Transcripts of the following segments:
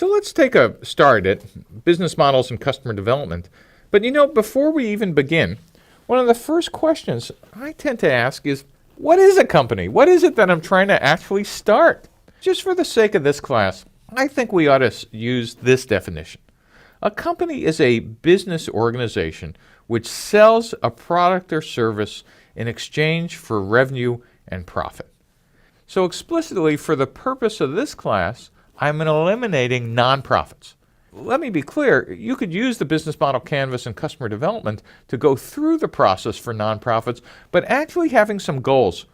So let's take a start at business models and customer development. But before we even begin, one of the first questions I tend to ask is, what is a company? What is it that I'm trying to actually start? Just for the sake of this class, I think we ought to use this definition. A company is a business organization which sells a product or service in exchange for revenue and profit. So explicitly, for the purpose of this class, I'm eliminating nonprofits. Let me be clear, you could use the business model canvas and customer development to go through the process for nonprofits, but actually having some goals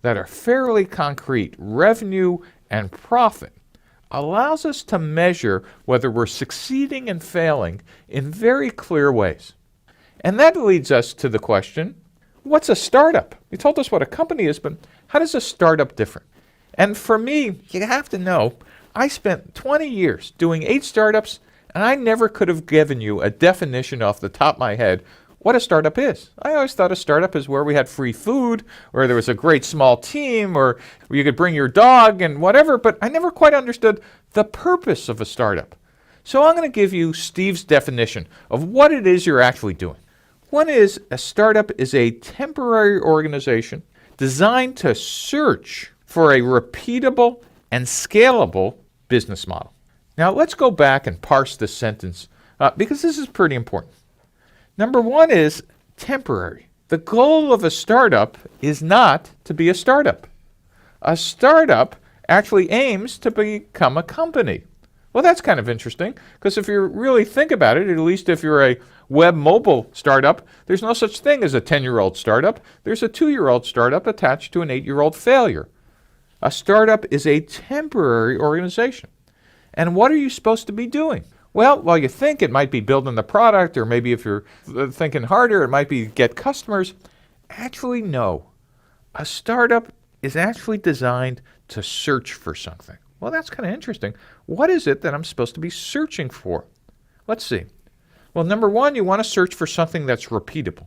that are fairly concrete, revenue and profit, allows us to measure whether we're succeeding and failing in very clear ways. And that leads us to the question, what's a startup? You told us what a company is, but how does a startup differ? And for me, you have to know, I spent 20 years doing 8 startups, and I never could have given you a definition off the top of my head what a startup is. I always thought a startup is where we had free food, or there was a great small team, or you could bring your dog and whatever, but I never quite understood the purpose of a startup. So I'm going to give you Steve's definition of what it is you're actually doing. One is, a startup is a temporary organization designed to search for a repeatable and scalable business model. Now let's go back and parse this sentence because this is pretty important. Number one is temporary. The goal of a startup is not to be a startup. A startup actually aims to become a company. Well, that's kind of interesting because if you really think about it, at least if you're a web mobile startup, there's no such thing as a 10-year-old startup. There's a 2-year-old startup attached to an 8-year-old failure. A startup is a temporary organization. And what are you supposed to be doing? Well, while you think it might be building the product, or maybe if you're thinking harder, it might be get customers. Actually, no. A startup is actually designed to search for something. Well, that's kind of interesting. What is it that I'm supposed to be searching for? Let's see. Well, number one, you want to search for something that's repeatable.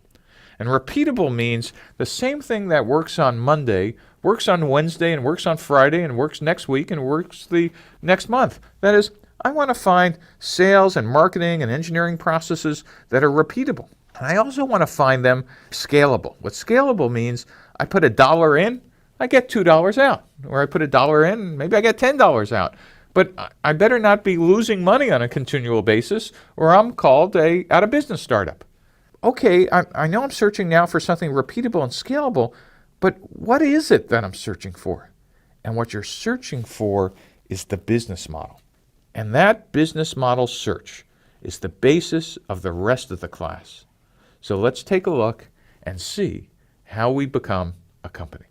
And repeatable means the same thing that works on Monday, works on Wednesday, and works on Friday, and works next week, and works the next month. That is, I want to find sales and marketing and engineering processes that are repeatable. And I also want to find them scalable. What scalable means, I put $1 in, I get $2 out. Or I put $1 in, maybe I get $10 out. But I better not be losing money on a continual basis, or I'm called a out-of-business startup. Okay, I know I'm searching now for something repeatable and scalable, but what is it that I'm searching for? And what you're searching for is the business model. And that business model search is the basis of the rest of the class. So let's take a look and see how we become a company.